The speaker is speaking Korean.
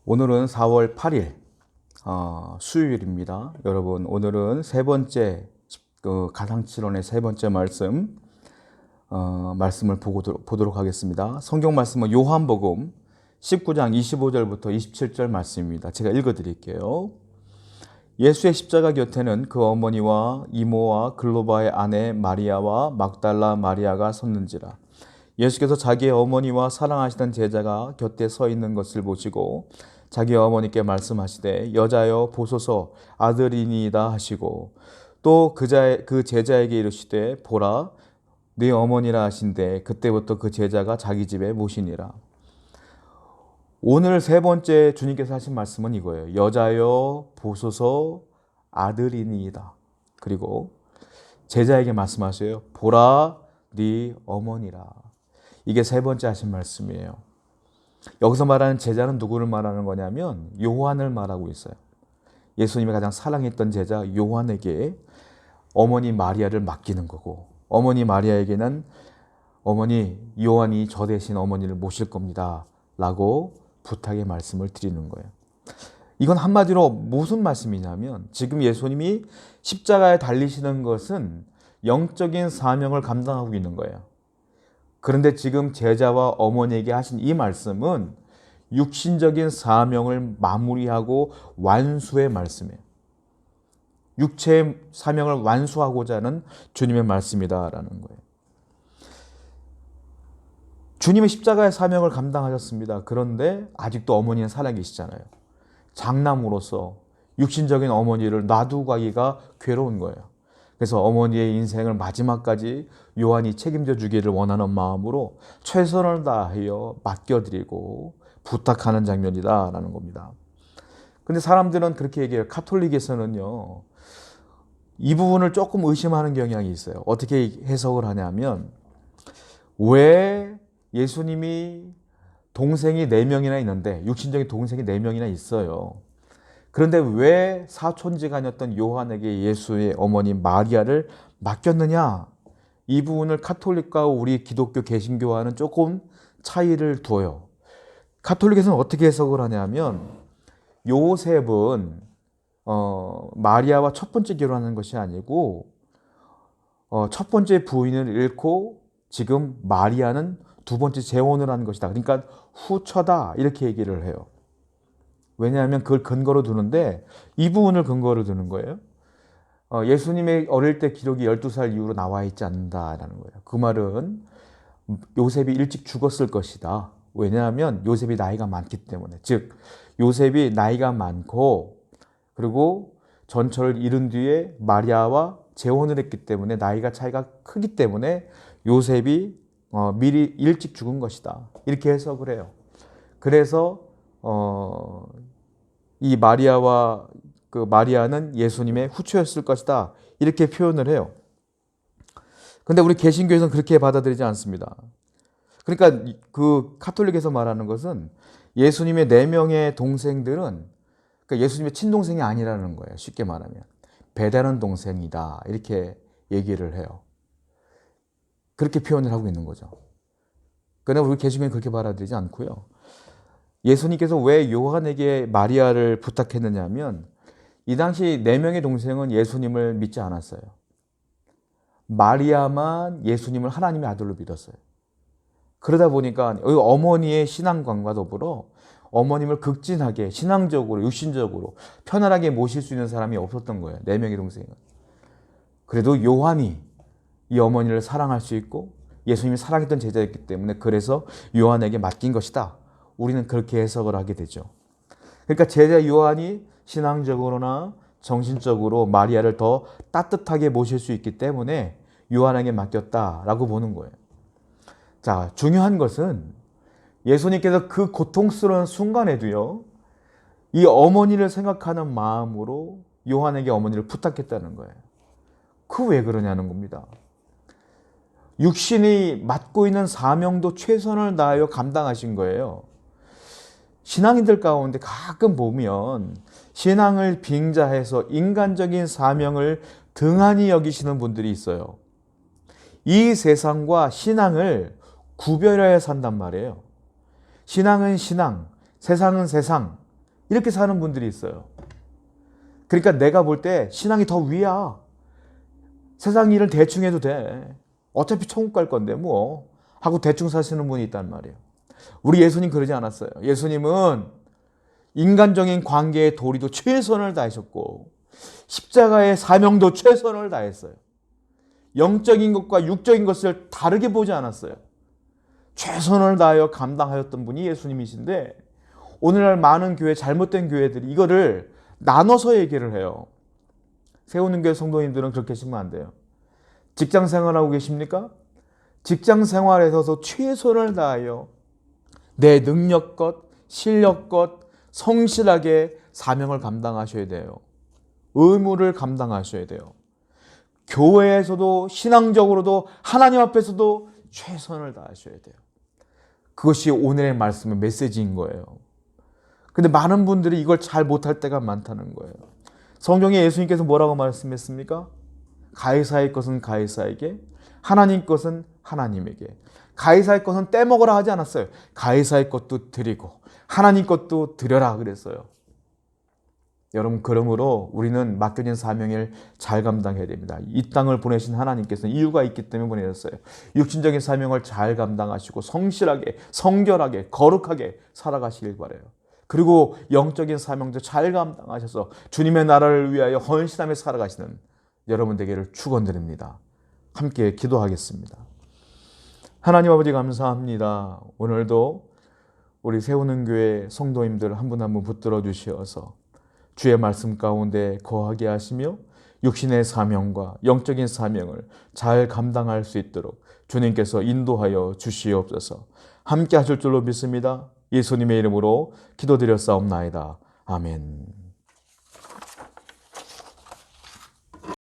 오늘은 4월 8일 수요일입니다. 여러분, 오늘은 세 번째 가상치론의 세 번째 말씀을 보도록 하겠습니다. 성경 말씀은 요한복음 19장 25절부터 27절 말씀입니다. 제가 읽어드릴게요. 예수의 십자가 곁에는 그 어머니와 이모와 글로바의 아내 마리아와 막달라 마리아가 섰는지라. 예수께서 자기의 어머니와 사랑하시던 제자가 곁에 서 있는 것을 보시고 자기 어머니께 말씀하시되 여자여 보소서 아들이니이다 하시고 또 그 제자에게 이르시되 보라 네 어머니라 하신대 그때부터 그 제자가 자기 집에 모시니라. 오늘 세 번째 주님께서 하신 말씀은 이거예요. 여자여 보소서 아들이니이다. 그리고 제자에게 말씀하세요. 보라 네 어머니라. 이게 세 번째 하신 말씀이에요. 여기서 말하는 제자는 누구를 말하는 거냐면 요한을 말하고 있어요. 예수님이 가장 사랑했던 제자 요한에게 어머니 마리아를 맡기는 거고, 어머니 마리아에게는 어머니 요한이 저 대신 어머니를 모실 겁니다 라고 부탁의 말씀을 드리는 거예요. 이건 한마디로 무슨 말씀이냐면 지금 예수님이 십자가에 달리시는 것은 영적인 사명을 감당하고 있는 거예요. 그런데 지금 제자와 어머니에게 하신 이 말씀은 육신적인 사명을 마무리하고 완수의 말씀이에요. 육체의 사명을 완수하고자 하는 주님의 말씀이다라는 거예요. 주님의 십자가의 사명을 감당하셨습니다. 그런데 아직도 어머니는 살아계시잖아요. 장남으로서 육신적인 어머니를 놔두고 가기가 괴로운 거예요. 그래서 어머니의 인생을 마지막까지 요한이 책임져 주기를 원하는 마음으로 최선을 다하여 맡겨드리고 부탁하는 장면이다라는 겁니다. 근데 사람들은 그렇게 얘기해요. 카톨릭에서는요, 이 부분을 조금 의심하는 경향이 있어요. 어떻게 해석을 하냐면, 왜 예수님이 동생이 4명이나 있는데, 육신적인 동생이 4명이나 있어요. 그런데 왜 사촌지간이었던 요한에게 예수의 어머니 마리아를 맡겼느냐? 이 부분을 카톨릭과 우리 기독교 개신교와는 조금 차이를 둬요. 카톨릭에서는 어떻게 해석을 하냐면 요셉은 마리아와 첫 번째 결혼하는 것이 아니고 첫 번째 부인을 잃고 지금 마리아는 두 번째 재혼을 하는 것이다. 그러니까 후처다 이렇게 얘기를 해요. 왜냐하면 그걸 근거로 두는데 이 부분을 근거로 두는 거예요. 예수님의 어릴 때 기록이 12살 이후로 나와 있지 않는다라는 거예요. 그 말은 요셉이 일찍 죽었을 것이다. 왜냐하면 요셉이 나이가 많기 때문에. 즉 요셉이 나이가 많고 그리고 전처를 이룬 뒤에 마리아와 재혼을 했기 때문에 나이가 차이가 크기 때문에 요셉이 미리 일찍 죽은 것이다. 이렇게 해석을 해요. 그래서 이 마리아는 예수님의 후처였을 것이다. 이렇게 표현을 해요. 근데 우리 개신교에서는 그렇게 받아들이지 않습니다. 그러니까 그 카톨릭에서 말하는 것은 예수님의 4명의 동생들은 그러니까 예수님의 친동생이 아니라는 거예요. 쉽게 말하면. 배다른 동생이다. 이렇게 얘기를 해요. 그렇게 표현을 하고 있는 거죠. 그러나 우리 개신교는 그렇게 받아들이지 않고요. 예수님께서 왜 요한에게 마리아를 부탁했느냐 하면 이 당시 4명의 동생은 예수님을 믿지 않았어요. 마리아만 예수님을 하나님의 아들로 믿었어요. 그러다 보니까 어머니의 신앙관과 더불어 어머님을 극진하게 신앙적으로 육신적으로 편안하게 모실 수 있는 사람이 없었던 거예요. 4명의 동생은. 그래도 요한이 이 어머니를 사랑할 수 있고 예수님이 사랑했던 제자였기 때문에 그래서 요한에게 맡긴 것이다. 우리는 그렇게 해석을 하게 되죠. 그러니까 제자 요한이 신앙적으로나 정신적으로 마리아를 더 따뜻하게 모실 수 있기 때문에 요한에게 맡겼다라고 보는 거예요. 자, 중요한 것은 예수님께서 그 고통스러운 순간에도요, 이 어머니를 생각하는 마음으로 요한에게 어머니를 부탁했다는 거예요. 그 왜 그러냐는 겁니다. 육신이 맡고 있는 사명도 최선을 다하여 감당하신 거예요. 신앙인들 가운데 가끔 보면 신앙을 빙자해서 인간적인 사명을 등한히 여기시는 분들이 있어요. 이 세상과 신앙을 구별하여 산단 말이에요. 신앙은 신앙, 세상은 세상. 이렇게 사는 분들이 있어요. 그러니까 내가 볼 때 신앙이 더 위야. 세상 일은 대충 해도 돼. 어차피 천국 갈 건데 뭐 하고 대충 사시는 분이 있단 말이에요. 우리 예수님 그러지 않았어요. 예수님은 인간적인 관계의 도리도 최선을 다하셨고 십자가의 사명도 최선을 다했어요. 영적인 것과 육적인 것을 다르게 보지 않았어요. 최선을 다하여 감당하였던 분이 예수님이신데 오늘날 많은 교회, 잘못된 교회들이 이거를 나눠서 얘기를 해요. 세우는 교회 성도님들은 그렇게 하시면 안 돼요. 직장 생활하고 계십니까? 직장 생활에서도 최선을 다하여 내 능력껏, 실력껏 성실하게 사명을 감당하셔야 돼요. 의무를 감당하셔야 돼요. 교회에서도 신앙적으로도 하나님 앞에서도 최선을 다하셔야 돼요. 그것이 오늘의 말씀의 메시지인 거예요. 근데 많은 분들이 이걸 잘 못할 때가 많다는 거예요. 성경에 예수님께서 뭐라고 말씀했습니까? 가이사의 것은 가이사에게, 하나님 것은 하나님에게. 가이사의 것은 떼먹으라 하지 않았어요. 가이사의 것도 드리고 하나님 것도 드려라 그랬어요. 여러분, 그러므로 우리는 맡겨진 사명을 잘 감당해야 됩니다. 이 땅을 보내신 하나님께서는 이유가 있기 때문에 보내셨어요. 육신적인 사명을 잘 감당하시고 성실하게, 성결하게, 거룩하게 살아가시길 바라요. 그리고 영적인 사명도 잘 감당하셔서 주님의 나라를 위하여 헌신하며 살아가시는 여러분 되기를 축원드립니다. 함께 기도하겠습니다. 하나님 아버지 감사합니다. 오늘도 우리 세우는 교회 성도님들 한 분 한 분 붙들어 주시어서 주의 말씀 가운데 거하게 하시며 육신의 사명과 영적인 사명을 잘 감당할 수 있도록 주님께서 인도하여 주시옵소서. 함께 하실 줄로 믿습니다. 예수님의 이름으로 기도드렸사옵나이다. 아멘.